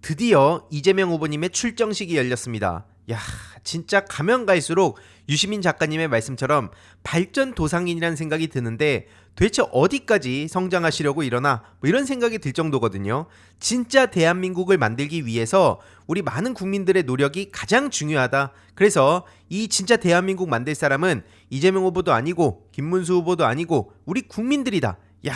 드디어 이재명 후보님의 출정식이 열렸습니다. 야, 진짜 가면 갈수록 유시민 작가님의 말씀처럼 발전도상인이라는 생각이 드는데 도대체 어디까지 성장하시려고 이러나 이런 생각이 들 정도거든요. 진짜 대한민국을 만들기 위해서 우리 많은 국민들의 노력이 가장 중요하다. 그래서 이 진짜 대한민국 만들 사람은 이재명 후보도 아니고 김문수 후보도 아니고 우리 국민들이다. 야,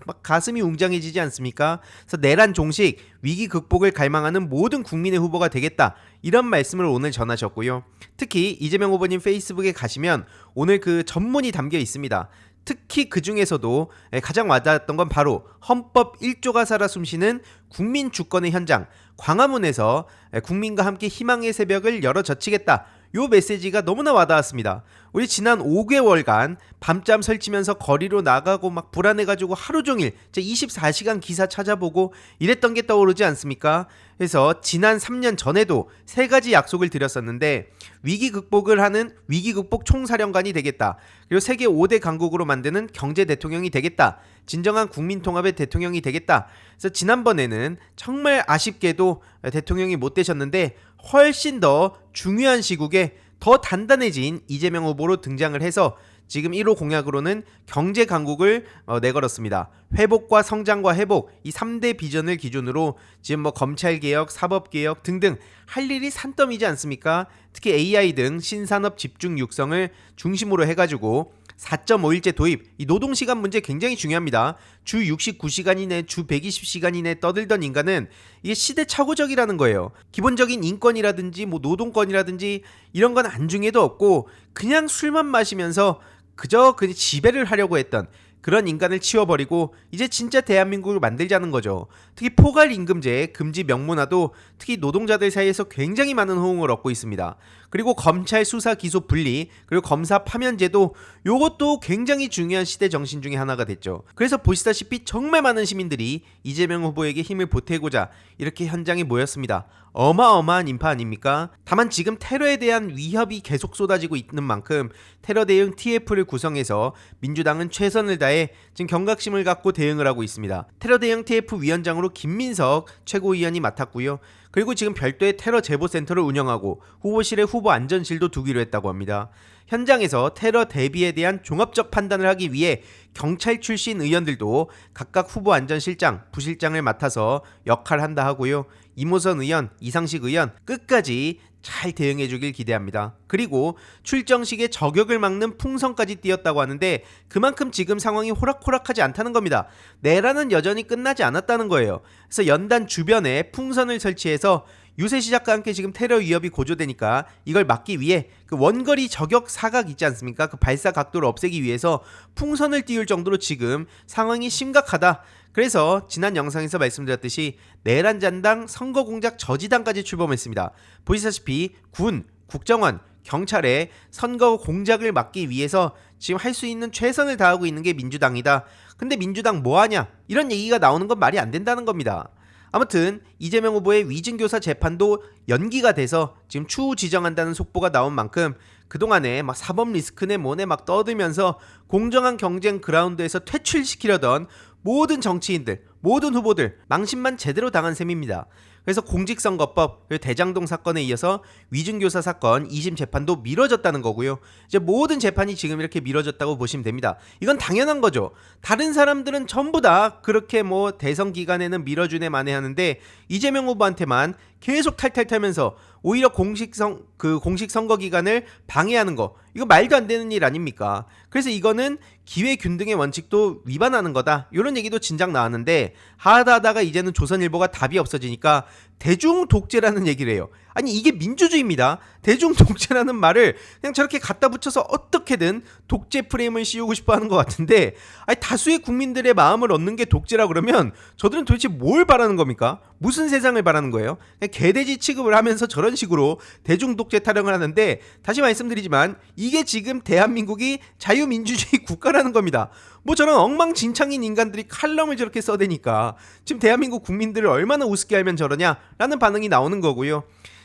막 가슴이 웅장해지지 않습니까? 그래서 내란 종식, 위기 극복을 갈망하는 모든 국민의 후보가 되겠다. 이런 말씀을 오늘 전하셨고요. 특히 이재명 후보님 페이스북에 가시면 오늘 그 전문이 담겨 있습니다. 특히 그 중에서도 가장 와닿았던 건 바로 헌법 1조가 살아 숨쉬는 국민 주권의 현장, 광화문에서 국민과 함께 희망의 새벽을 열어 젖히겠다. 요 메시지가 너무나 와닿았습니다. 우리 지난 5개월간 밤잠 설치면서 거리로 나가고 막 불안해가지고 하루 종일 24시간 기사 찾아보고 이랬던 게 떠오르지 않습니까? 그래서 지난 3년 전에도 세 가지 약속을 드렸었는데 위기 극복을 하는 위기 극복 총사령관이 되겠다. 그리고 세계 5대 강국으로 만드는 경제 대통령이 되겠다. 진정한 국민 통합의 대통령이 되겠다. 그래서 지난번에는 정말 아쉽게도 대통령이 못 되셨는데 훨씬 더 중요한 시국에 더 단단해진 이재명 후보로 등장을 해서 지금 1호 공약으로는 경제 강국을 내걸었습니다. 회복과 성장과 회복 이 3대 비전을 기준으로 지금 검찰개혁, 사법개혁 등등 할 일이 산더미지 않습니까? 특히 AI 등 신산업 집중 육성을 중심으로 해가지고 4.5일제 도입, 이 노동시간 문제 굉장히 중요합니다. 주 69시간 이내, 주 120시간 이내 떠들던 인간은 이게 시대착오적이라는 거예요. 기본적인 인권이라든지 노동권이라든지 이런 건 안중에도 없고 그냥 술만 마시면서 그저 지배를 하려고 했던 그런 인간을 치워버리고 이제 진짜 대한민국을 만들자는 거죠. 특히 포괄임금제 금지 명문화도 특히 노동자들 사이에서 굉장히 많은 호응을 얻고 있습니다. 그리고 검찰 수사 기소 분리 그리고 검사 파면제도 요것도 굉장히 중요한 시대 정신 중에 하나가 됐죠. 그래서 보시다시피 정말 많은 시민들이 이재명 후보에게 힘을 보태고자 이렇게 현장에 모였습니다. 어마어마한 인파 아닙니까? 다만 지금 테러에 대한 위협이 계속 쏟아지고 있는 만큼 테러 대응 TF를 구성해서 민주당은 최선을 다해 지금 경각심을 갖고 대응을 하고 있습니다. 테러 대응 TF 위원장으로 김민석 최고위원이 맡았고요. 그리고 지금 별도의 테러 제보센터를 운영하고 후보실에 후보 안전실도 두기로 했다고 합니다. 현장에서 테러 대비에 대한 종합적 판단을 하기 위해 경찰 출신 의원들도 각각 후보 안전실장, 부실장을 맡아서 역할한다 하고요. 이모선 의원, 이상식 의원 끝까지 잘 대응해 주길 기대합니다. 그리고 출정식에 저격을 막는 풍선까지 띄었다고 하는데 그만큼 지금 상황이 호락호락하지 않다는 겁니다. 내란은 여전히 끝나지 않았다는 거예요. 그래서 연단 주변에 풍선을 설치해서 유세 시작과 함께 지금 테러 위협이 고조되니까 이걸 막기 위해 그 원거리 저격 사각 있지 않습니까? 그 발사 각도를 없애기 위해서 풍선을 띄울 정도로 지금 상황이 심각하다. 그래서 지난 영상에서 말씀드렸듯이 내란 잔당, 선거 공작 저지당까지 출범했습니다. 보시다시피 군, 국정원, 경찰의 선거 공작을 막기 위해서 지금 할 수 있는 최선을 다하고 있는 게 민주당이다. 근데 민주당 뭐하냐? 이런 얘기가 나오는 건 말이 안 된다는 겁니다. 아무튼 이재명 후보의 위증교사 재판도 연기가 돼서 지금 추후 지정한다는 속보가 나온 만큼 그동안에 막 사법 리스크네 뭐네 막 떠들면서 공정한 경쟁 그라운드에서 퇴출시키려던 모든 정치인들, 모든 후보들 망신만 제대로 당한 셈입니다. 그래서 공직선거법, 대장동 사건에 이어서 위증교사 사건 2심 재판도 미뤄졌다는 거고요. 이제 모든 재판이 지금 이렇게 미뤄졌다고 보시면 됩니다. 이건 당연한 거죠. 다른 사람들은 전부 다 그렇게 대선 기간에는 밀어주네 마네 하는데 이재명 후보한테만 계속 탈탈 털면서 오히려 공식 선거 기간을 방해하는 거 이거 말도 안 되는 일 아닙니까? 그래서 이거는 기회균등의 원칙도 위반하는 거다. 이런 얘기도 진작 나왔는데 하다가 이제는 조선일보가 답이 없어지니까 대중독재라는 얘기를 해요. 아니 이게 민주주의입니다. 대중독재라는 말을 그냥 저렇게 갖다 붙여서 어떻게든 독재 프레임을 씌우고 싶어하는 것 같은데 아니 다수의 국민들의 마음을 얻는 게 독재라 그러면 저들은 도대체 뭘 바라는 겁니까? 무슨 세상을 바라는 거예요? 그냥 개돼지 취급을 하면서 저런 식으로 대중독재 타령을 하는데 다시 말씀드리지만 이게 지금 대한민국이 자유민주주의 국가라는 겁니다. 저런 엉망진창인 인간들이 칼럼을 저렇게 써대니까 지금 대한민국 국민들을 얼마나 우습게 알면 저러냐라는 반응이 나오는 거고요.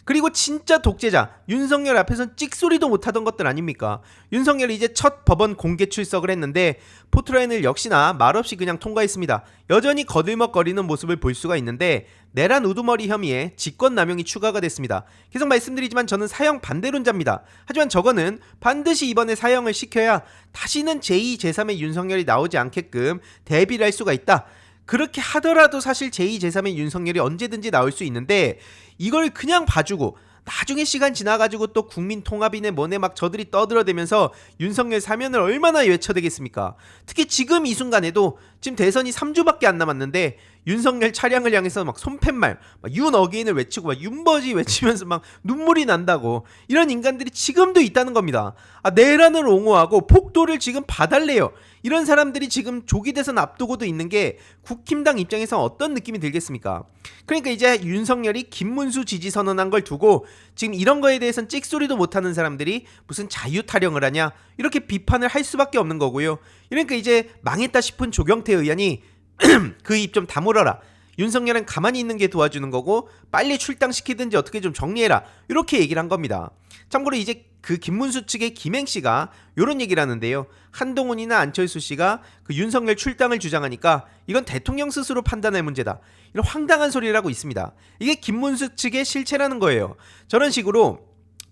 그리고 진짜 독재자 윤석열 앞에선 찍소리도 못하던 것들 아닙니까? 윤석열이 이제 첫 법원 공개 출석을 했는데 포트라인을 역시나 말없이 그냥 통과했습니다. 여전히 거들먹거리는 모습을 볼 수가 있는데 내란 우두머리 혐의에 직권남용이 추가가 됐습니다. 계속 말씀드리지만 저는 사형 반대론자입니다. 하지만 저거는 반드시 이번에 사형을 시켜야 다시는 제2, 제3의 윤석열이 나오지 않게끔 대비를 할 수가 있다. 그렇게 하더라도 사실 제2, 제3의 윤석열이 언제든지 나올 수 있는데 이걸 그냥 봐주고 나중에 시간 지나가지고 또 국민 통합이네 뭐네 막 저들이 떠들어대면서 윤석열 사면을 얼마나 외쳐대겠습니까? 특히 지금 이 순간에도 지금 대선이 3주밖에 안 남았는데 윤석열 차량을 향해서 막 손팻말, 막 윤 어게인을 외치고 막 윤버지 외치면서 막 눈물이 난다고 이런 인간들이 지금도 있다는 겁니다. 내란을 옹호하고 폭도를 지금 봐달래요. 이런 사람들이 지금 조기 대선 앞두고도 있는 게 국힘당 입장에서 어떤 느낌이 들겠습니까? 그러니까 이제 윤석열이 김문수 지지 선언한 걸 두고 지금 이런 거에 대해서는 찍소리도 못하는 사람들이 무슨 자유 타령을 하냐 이렇게 비판을 할 수밖에 없는 거고요. 그러니까 이제 망했다 싶은 조경태 의원이 그 입 좀 다물어라. 윤석열은 가만히 있는 게 도와주는 거고 빨리 출당시키든지 어떻게 좀 정리해라. 이렇게 얘기를 한 겁니다. 참고로 이제 그 김문수 측의 김행씨가 이런 얘기를 하는데요. 한동훈이나 안철수 씨가 그 윤석열 출당을 주장하니까 이건 대통령 스스로 판단할 문제다. 이런 황당한 소리를 하고 있습니다. 이게 김문수 측의 실체라는 거예요. 저런 식으로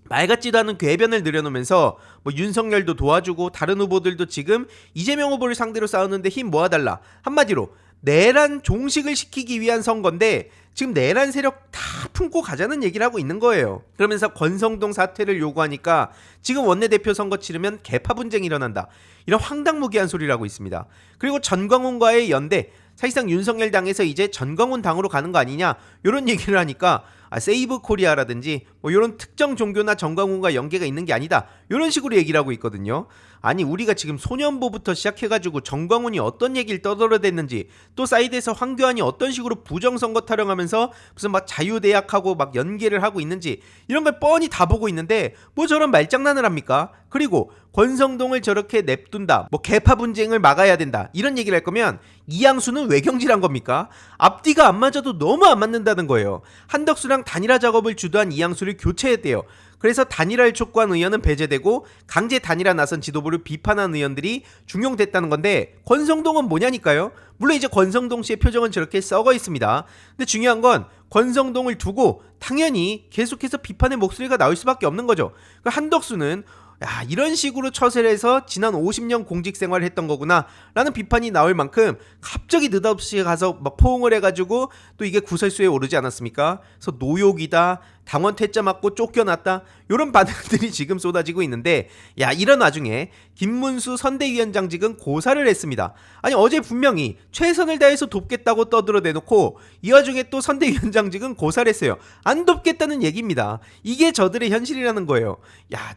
말 같지도 않은 궤변을 늘여놓으면서 뭐 윤석열도 도와주고 다른 후보들도 지금 이재명 후보를 상대로 싸우는데 힘 모아달라. 한마디로 내란 종식을 시키기 위한 선거인데 지금 내란 세력 다 품고 가자는 얘기를 하고 있는 거예요. 그러면서 권성동 사퇴를 요구하니까 지금 원내대표 선거 치르면 개파 분쟁이 일어난다. 이런 황당무계한 소리를 하고 있습니다. 그리고 전광훈과의 연대, 사실상 윤석열 당에서 이제 전광훈 당으로 가는 거 아니냐 이런 얘기를 하니까 세이브 코리아라든지 뭐 이런 특정 종교나 전광훈과 연계가 있는 게 아니다 이런 식으로 얘기를 하고 있거든요. 아니 우리가 지금 소년보부터 시작해가지고 전광훈이 어떤 얘기를 떠들어댔는지 또 사이드에서 황교안이 어떤 식으로 부정선거 타령하면서 무슨 막 자유대학하고 막 연계를 하고 있는지 이런 걸 뻔히 다 보고 있는데 뭐 저런 말장난을 합니까? 그리고 권성동을 저렇게 냅둔다 뭐 개파 분쟁을 막아야 된다 이런 얘기를 할 거면 이양수는 왜 경질한 겁니까? 앞뒤가 안 맞아도 너무 안 맞는다는 거예요. 한덕수랑 단일화 작업을 주도한 이양수를 교체했대요. 그래서 단일화를 촉구한 의원은 배제되고 강제 단일화 나선 지도부를 비판한 의원들이 중용됐다는 건데 권성동은 뭐냐니까요. 물론 이제 권성동 씨의 표정은 저렇게 썩어 있습니다. 근데 중요한 건 권성동을 두고 당연히 계속해서 비판의 목소리가 나올 수밖에 없는 거죠. 한덕수는 이런 식으로 처세를 해서 지난 50년 공직 생활을 했던 거구나 라는 비판이 나올 만큼 갑자기 느닷없이 가서 막 포옹을 해가지고 또 이게 구설수에 오르지 않았습니까? 그래서 노욕이다, 당원 퇴짜 맞고 쫓겨났다 이런 반응들이 지금 쏟아지고 있는데 이런 와중에 김문수 선대위원장직은 고사를 했습니다. 아니 어제 분명히 최선을 다해서 돕겠다고 떠들어대놓고 이 와중에 또 선대위원장직은 고사를 했어요. 안 돕겠다는 얘기입니다. 이게 저들의 현실이라는 거예요.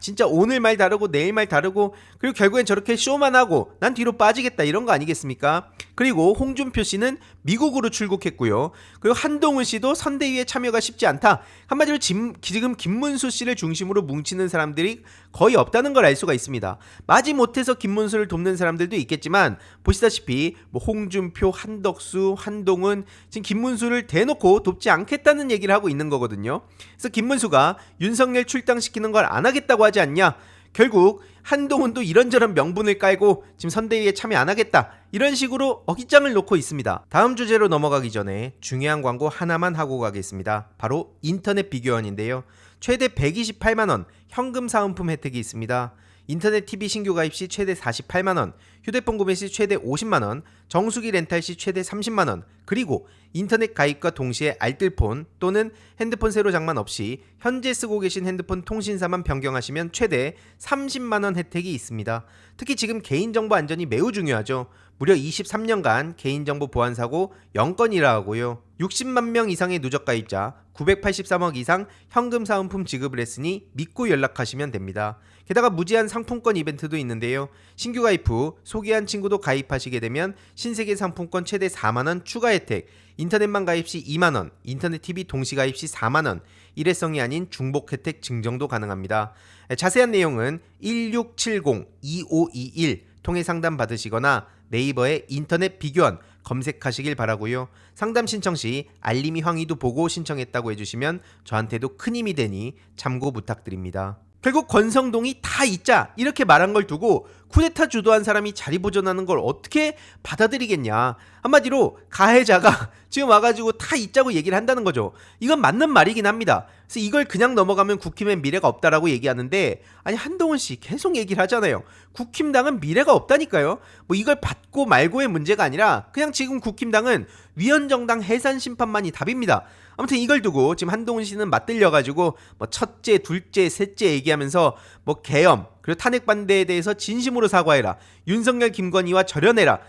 진짜 오늘 말 다르고 내일 말 다르고 그리고 결국엔 저렇게 쇼만 하고 난 뒤로 빠지겠다 이런 거 아니겠습니까? 그리고 홍준표 씨는 미국으로 출국했고요. 그리고 한동훈 씨도 선대위에 참여가 쉽지 않다. 한마디로 지금 김문수 씨를 중심으로 뭉치는 사람들이 거의 없다는 걸 알 수가 있습니다. 마지못해서 김문수를 돕는 사람들도 있겠지만 보시다시피 뭐 홍준표, 한덕수, 한동훈 지금 김문수를 대놓고 돕지 않겠다는 얘기를 하고 있는 거거든요. 그래서 김문수가 윤석열 출당시키는 걸 안 하겠다고 하지 않냐. 결국 한동훈도 이런저런 명분을 깔고 지금 선대위에 참여 안 하겠다 이런 식으로 어깃장을 놓고 있습니다. 다음 주제로 넘어가기 전에 중요한 광고 하나만 하고 가겠습니다. 바로 인터넷 비교원인데요. 최대 128만원 현금 사은품 혜택이 있습니다. 인터넷 TV 신규 가입 시 최대 48만원, 휴대폰 구매 시 최대 50만원, 정수기 렌탈 시 최대 30만원, 그리고 인터넷 가입과 동시에 알뜰폰 또는 핸드폰 새로 장만 없이 현재 쓰고 계신 핸드폰 통신사만 변경하시면 최대 30만원 혜택이 있습니다. 특히 지금 개인정보 안전이 매우 중요하죠. 무려 23년간 개인정보 보안 사고 0건이라 하고요. 60만 명 이상의 누적 가입자, 983억 이상 현금 사은품 지급을 했으니 믿고 연락하시면 됩니다. 게다가 무제한 상품권 이벤트도 있는데요. 신규 가입 후 소개한 친구도 가입하시게 되면 신세계 상품권 최대 4만원 추가 혜택, 인터넷만 가입 시 2만원, 인터넷 TV 동시 가입 시 4만원, 일회성이 아닌 중복 혜택 증정도 가능합니다. 자세한 내용은 1670-2521 통해 상담 받으시거나 네이버에 인터넷 비교원 검색하시길 바라고요. 상담 신청 시 알림이 황의도 보고 신청했다고 해주시면 저한테도 큰 힘이 되니 참고 부탁드립니다. 결국 권성동이 다 있자 이렇게 말한 걸 두고 쿠데타 주도한 사람이 자리 보존하는 걸 어떻게 받아들이겠냐. 한마디로 가해자가 지금 와가지고 다 있자고 얘기를 한다는 거죠. 이건 맞는 말이긴 합니다. 그래서 이걸 그냥 넘어가면 국힘엔 미래가 없다라고 얘기하는데, 아니 한동훈 씨 계속 얘기를 하잖아요. 국힘당은 미래가 없다니까요. 뭐 이걸 받고 말고의 문제가 아니라 그냥 지금 국힘당은 위헌정당 해산 심판만이 답입니다. 아무튼 이걸 두고 지금 한동훈 씨는 맞들려가지고 뭐 첫째, 둘째, 셋째 얘기하면서 뭐 계엄 그리고 탄핵 반대에 대해서 진심으로 사과해라. 윤석열, 김건희와 절연해라.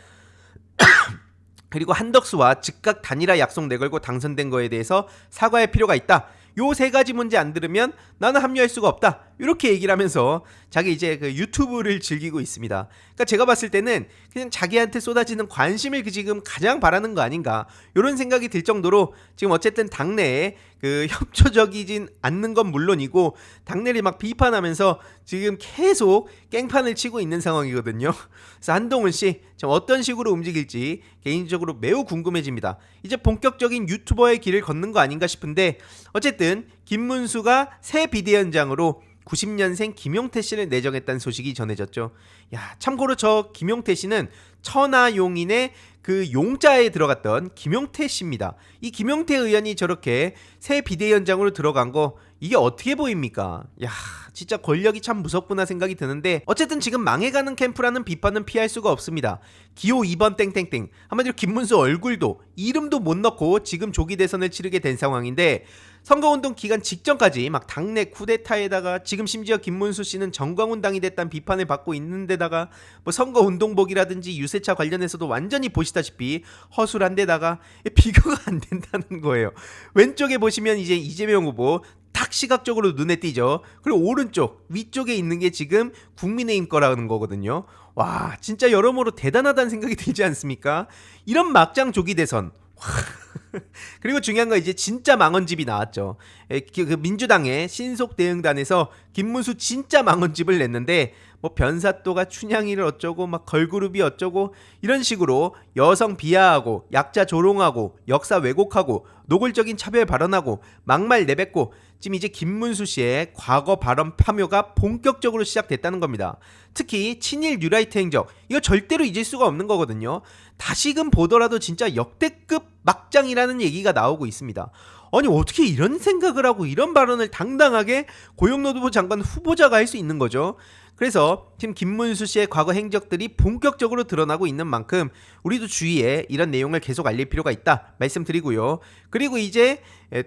그리고 한덕수와 즉각 단일화 약속 내걸고 당선된 거에 대해서 사과할 필요가 있다. 요 세 가지 문제 안 들으면 나는 합류할 수가 없다. 이렇게 얘기를 하면서 자기 이제 그 유튜브를 즐기고 있습니다. 그러니까 제가 봤을 때는 그냥 자기한테 쏟아지는 관심을 지금 가장 바라는 거 아닌가, 이런 생각이 들 정도로 지금 어쨌든 당내에 그 협조적이진 않는 건 물론이고 당내를 막 비판하면서 지금 계속 깽판을 치고 있는 상황이거든요. 그래서 한동훈 씨 지금 어떤 식으로 움직일지 개인적으로 매우 궁금해집니다. 이제 본격적인 유튜버의 길을 걷는 거 아닌가 싶은데, 어쨌든 김문수가 새 비대위원장으로 90년생 김용태 씨를 내정했다는 소식이 전해졌죠. 야, 참고로 저 김용태 씨는 천하용인의 그 용자에 들어갔던 김용태 씨입니다. 이 김용태 의원이 저렇게 새 비대위원장으로 들어간 거, 이게 어떻게 보입니까? 야, 진짜 권력이 참 무섭구나 생각이 드는데, 어쨌든 지금 망해가는 캠프라는 비판은 피할 수가 없습니다. 기호 2번 땡땡땡, 한마디로 김문수 얼굴도 이름도 못 넣고 지금 조기 대선을 치르게 된 상황인데, 선거운동 기간 직전까지 막 당내 쿠데타에다가 지금 심지어 김문수 씨는 정광훈당이 됐다는 비판을 받고 있는데다가 뭐 선거운동복이라든지 유세차 관련해서도 완전히 보시다시피 허술한 데다가 비교가 안 된다는 거예요. 왼쪽에 보시면 이제 이재명 후보 딱 시각적으로 눈에 띄죠. 그리고 오른쪽 위쪽에 있는 게 지금 국민의힘 거라는 거거든요. 와, 진짜 여러모로 대단하다는 생각이 들지 않습니까? 이런 막장 조기 대선. 그리고 중요한 건 이제 진짜 망언집이 나왔죠. 그 민주당의 신속대응단에서 김문수 진짜 망언집을 냈는데, 뭐 변사또가 춘향이를 어쩌고 막 걸그룹이 어쩌고 이런 식으로 여성 비하하고 약자 조롱하고 역사 왜곡하고 노골적인 차별 발언하고 막말 내뱉고, 지금 이제 김문수 씨의 과거 발언 파묘가 본격적으로 시작됐다는 겁니다. 특히 친일 뉴라이트 행적, 이거 절대로 잊을 수가 없는 거거든요. 다시금 보더라도 진짜 역대급 막장이라는 얘기가 나오고 있습니다. 아니 어떻게 이런 생각을 하고 이런 발언을 당당하게 고용노동부 장관 후보자가 할 수 있는 거죠? 그래서 지금 김문수 씨의 과거 행적들이 본격적으로 드러나고 있는 만큼 우리도 주위에 이런 내용을 계속 알릴 필요가 있다 말씀드리고요. 그리고 이제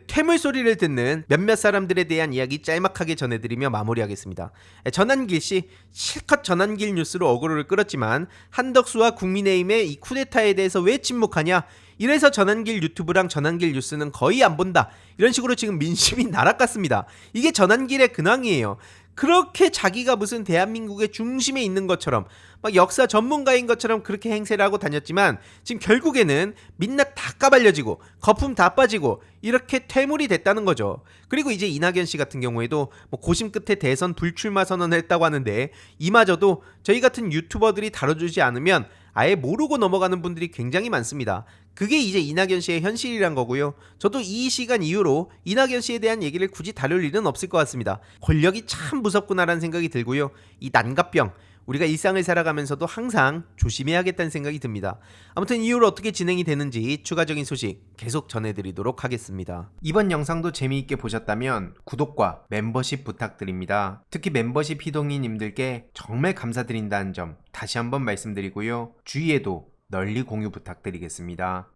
퇴물 소리를 듣는 몇몇 사람들에 대한 이야기 짤막하게 전해드리며 마무리하겠습니다. 전한길 씨, 실컷 전한길 뉴스로 어그로를 끌었지만 한덕수와 국민의힘의 이 쿠데타에 대해서 왜 침묵하냐, 이래서 전한길 유튜브랑 전한길 뉴스는 거의 안 본다, 이런 식으로 지금 민심이 날아갔습니다. 이게 전한길의 근황이에요. 그렇게 자기가 무슨 대한민국의 중심에 있는 것처럼 막 역사 전문가인 것처럼 그렇게 행세를 하고 다녔지만, 지금 결국에는 민낯 다 까발려지고 거품 다 빠지고 이렇게 퇴물이 됐다는 거죠. 그리고 이제 이낙연 씨 같은 경우에도 뭐 고심 끝에 대선 불출마 선언을 했다고 하는데, 이마저도 저희 같은 유튜버들이 다뤄주지 않으면 아예 모르고 넘어가는 분들이 굉장히 많습니다. 그게 이제 이낙연 씨의 현실이란 거고요. 저도 이 시간 이후로 이낙연 씨에 대한 얘기를 굳이 다룰 일은 없을 것 같습니다. 권력이 참 무섭구나라는 생각이 들고요. 이 난갑병, 우리가 일상을 살아가면서도 항상 조심해야겠다는 생각이 듭니다. 아무튼 이후로 어떻게 진행이 되는지 추가적인 소식 계속 전해드리도록 하겠습니다. 이번 영상도 재미있게 보셨다면 구독과 멤버십 부탁드립니다. 특히 멤버십 희동이님들께 정말 감사드린다는 점 다시 한번 말씀드리고요. 주위에도 널리 공유 부탁드리겠습니다.